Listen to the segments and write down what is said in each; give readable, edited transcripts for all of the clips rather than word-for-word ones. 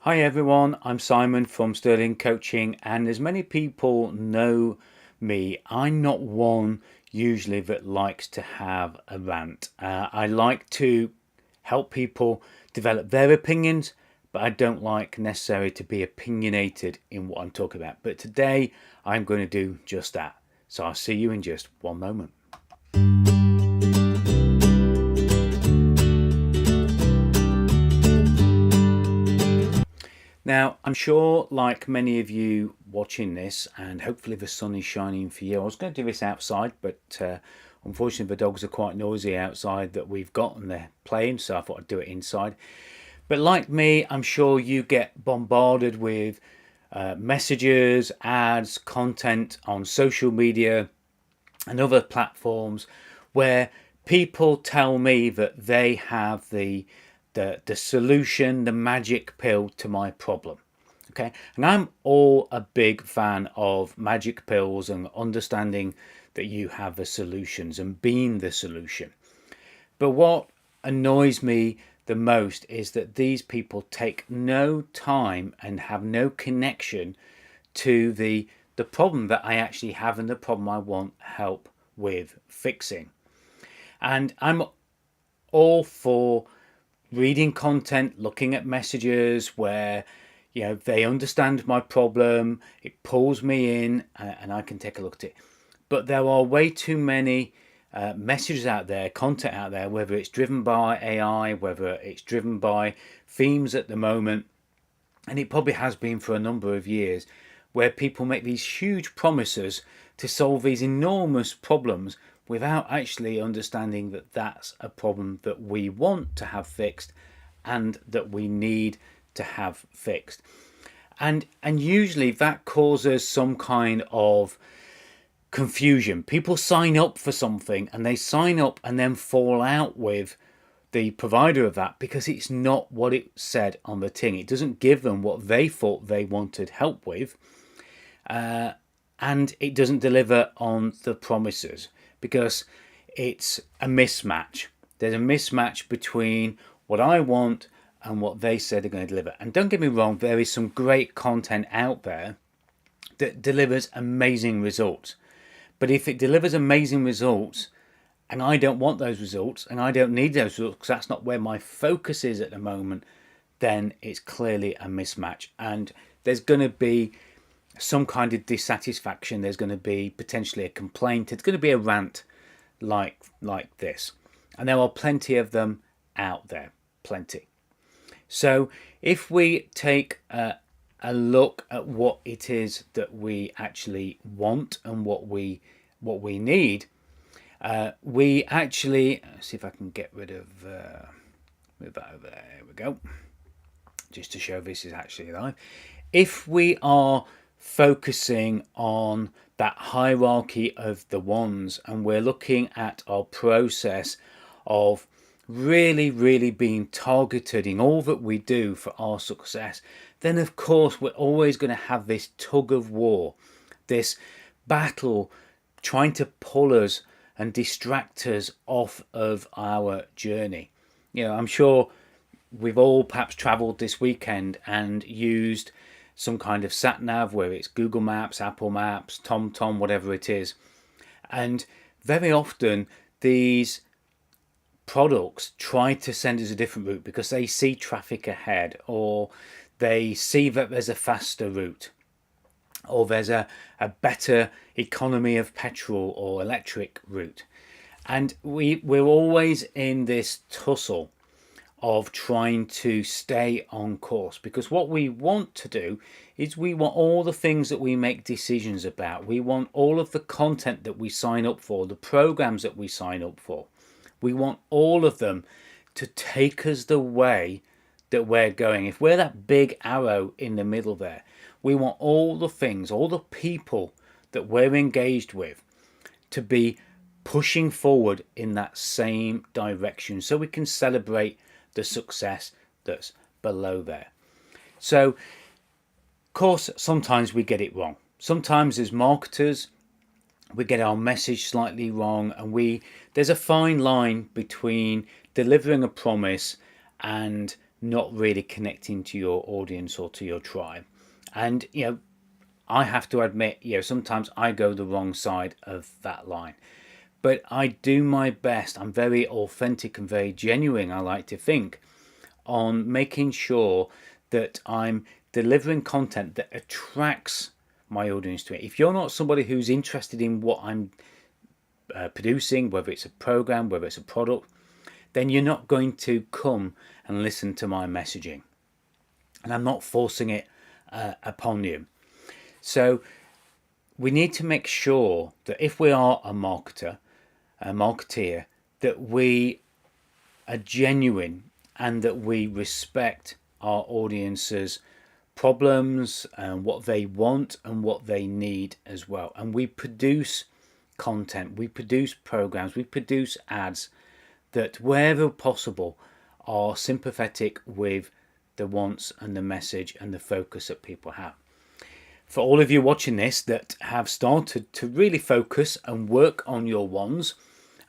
Hi everyone, I'm Simon from Sterling Coaching, and as many people know me, I'm not one usually that likes to have a rant. I like to help people develop their opinions, but I don't like necessarily to be opinionated in what I'm talking about. But today I'm going to do just that. So I'll see you in just one moment. Now, I'm sure, like many of you watching this, and hopefully the sun is shining for you. I was going to do this outside, but unfortunately, the dogs are quite noisy outside that we've got and they're playing, so I thought I'd do it inside. But like me, I'm sure you get bombarded with messages, ads, content on social media and other platforms where people tell me that they have the solution, the magic pill to my problem. Okay, and I'm all a big fan of magic pills and understanding that you have the solutions and being the solution. But what annoys me the most is that these people take no time and have no connection to the problem that I actually have and the problem I want help with fixing. And I'm all for reading content, looking at messages where they understand my problem, it pulls me in, and I can take a look at it. But there are way too many messages out there, content out there, whether it's driven by AI, whether it's driven by themes at the moment, and it probably has been for a number of years, where people make these huge promises to solve these enormous problems without actually understanding that that's a problem that we want to have fixed and that we need to have fixed. And usually that causes some kind of confusion. People sign up for something and they sign up and then fall out with the provider of that because it's not what it said on the tin. It doesn't give them what they thought they wanted help with, and it doesn't deliver on the promises because it's a mismatch. There's a mismatch between what I want and what they said they're going to deliver. And don't get me wrong, there is some great content out there that delivers amazing results. But if it delivers amazing results and I don't want those results and I don't need those results because that's not where my focus is at the moment, then it's clearly a mismatch. And there's going to be some kind of dissatisfaction. There's going to be potentially a complaint. It's going to be a rant like this. And there are plenty of them out there. Plenty. So if we take a look at what it is that we actually want and what we need, we actually see if I can get rid of move that over there. Here we go. Just to show this is actually live. If we are focusing on that hierarchy of the ones and we're looking at our process of really being targeted in all that we do for our success, then of course we're always going to have this tug of war, this battle trying to pull us and distract us off of our journey. I'm sure we've all perhaps traveled this weekend and used some kind of sat nav, whether it's Google Maps, Apple Maps, TomTom, whatever it is. And very often these products try to send us a different route because they see traffic ahead, or they see that there's a faster route, or there's a better economy of petrol or electric route. And we're always in this tussle of trying to stay on course, because what we want to do is we want all the things that we make decisions about, we want all of the content that we sign up for, the programs that we sign up for, we want all of them to take us the way that we're going. If we're that big arrow in the middle there, we want all the things, all the people that we're engaged with to be pushing forward in that same direction so we can celebrate the success that's below there. So, of course, sometimes we get it wrong. Sometimes as marketers, we get our message slightly wrong, and there's a fine line between delivering a promise and not really connecting to your audience or to your tribe. And I have to admit, sometimes I go the wrong side of that line. But I do my best. I'm very authentic and very genuine, I like to think, on making sure that I'm delivering content that attracts my audience to it. If you're not somebody who's interested in what I'm producing, whether it's a program, whether it's a product, then you're not going to come and listen to my messaging. And I'm not forcing it upon you. So we need to make sure that if we are a marketeer, that we are genuine and that we respect our audience's problems and what they want and what they need as well. And we produce content, we produce programs, we produce ads that wherever possible are sympathetic with the wants and the message and the focus that people have. For all of you watching this that have started to really focus and work on your wants,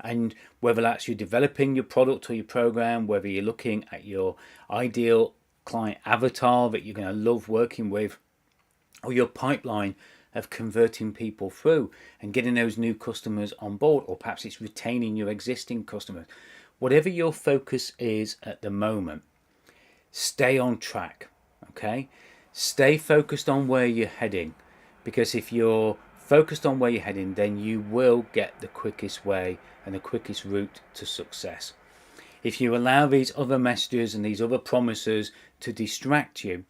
and whether that's you developing your product or your program, whether you're looking at your ideal client avatar that you're going to love working with, or your pipeline of converting people through and getting those new customers on board, or perhaps it's retaining your existing customers. Whatever your focus is at the moment, stay on track, okay? Stay focused on where you're heading, because if you're focused on where you're heading, then you will get the quickest way and the quickest route to success. If you allow these other messages and these other promises to distract you,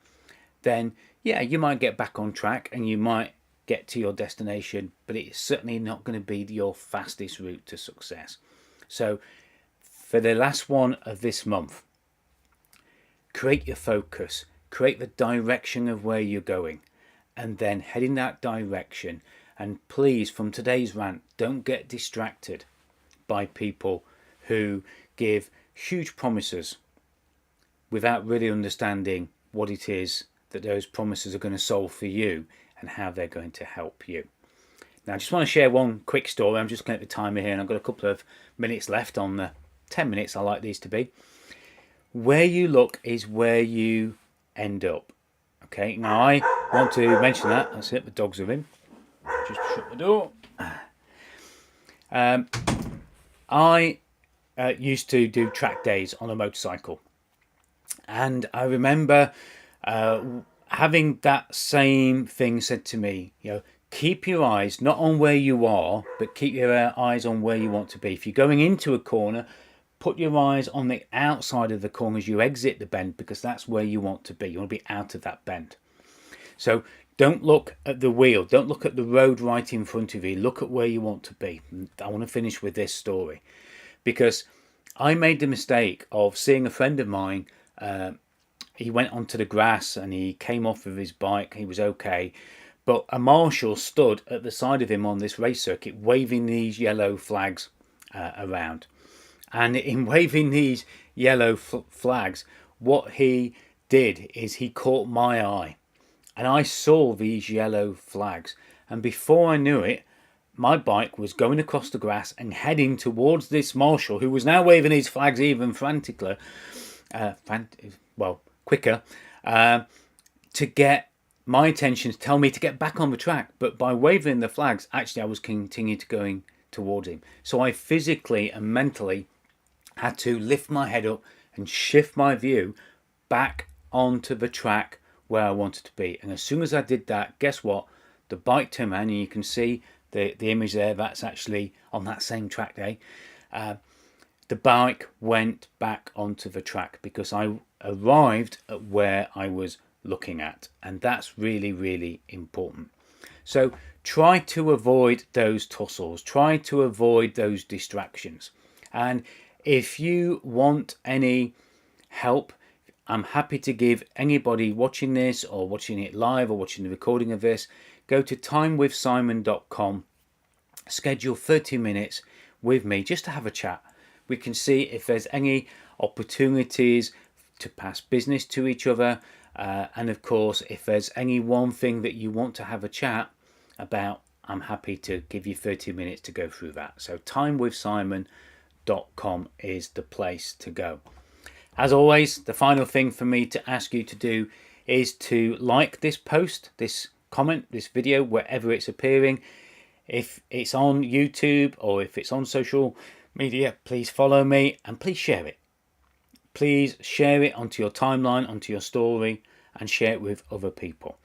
then yeah, you might get back on track and you might get to your destination, but it's certainly not going to be your fastest route to success. So for the last one of this month, create your focus, create the direction of where you're going, and then head in that direction. And please, from today's rant, don't get distracted by people who give huge promises without really understanding what it is that those promises are going to solve for you and how they're going to help you. Now, I just want to share one quick story. I'm just looking at the timer here and I've got a couple of minutes left on the 10 minutes I like these to be. Where you look is where you end up. Okay, now I want to mention that. That's it, the dogs are in. Just shut the door. I used to do track days on a motorcycle. And I remember having that same thing said to me, keep your eyes not on where you are, but keep your eyes on where you want to be. If you're going into a corner, put your eyes on the outside of the corner as you exit the bend, because that's where you want to be. You want to be out of that bend. So don't look at the wheel. Don't look at the road right in front of you. Look at where you want to be. I want to finish with this story, because I made the mistake of seeing a friend of mine. He went onto the grass and he came off of his bike. He was okay. But a marshal stood at the side of him on this race circuit waving these yellow flags around. And in waving these yellow flags, what he did is he caught my eye. And I saw these yellow flags. And before I knew it, my bike was going across the grass and heading towards this marshal, who was now waving his flags even quicker, to get my attention, to tell me to get back on the track. But by waving the flags, actually I was continuing to going towards him. So I physically and mentally had to lift my head up and shift my view back onto the track where I wanted to be. And as soon as I did that, guess what? The bike turned around, and you can see the image there. That's actually on that same track day. The bike went back onto the track because I arrived at where I was looking at. And that's really, really important. So try to avoid those tussles. Try to avoid those distractions. And if you want any help, I'm happy to give anybody watching this or watching it live or watching the recording of this, go to timewithsimon.com, schedule 30 minutes with me just to have a chat. We can see if there's any opportunities to pass business to each other. And of course, if there's any one thing that you want to have a chat about, I'm happy to give you 30 minutes to go through that. So timewithsimon.com is the place to go. As always, the final thing for me to ask you to do is to like this post, this comment, this video, wherever it's appearing. If it's on YouTube or if it's on social media, please follow me and please share it. Please share it onto your timeline, onto your story, and share it with other people.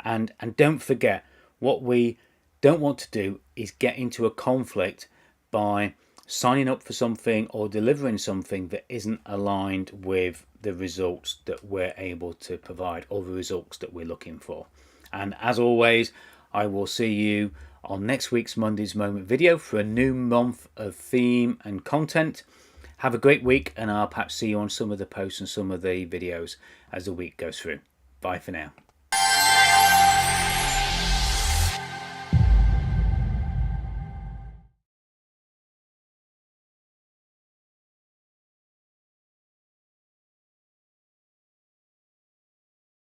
And don't forget, what we don't want to do is get into a conflict by signing up for something or delivering something that isn't aligned with the results that we're able to provide or the results that we're looking for. And as always, I will see you on next week's Monday's Moment video for a new month of theme and content. Have a great week, and I'll perhaps see you on some of the posts and some of the videos as the week goes through. Bye for now.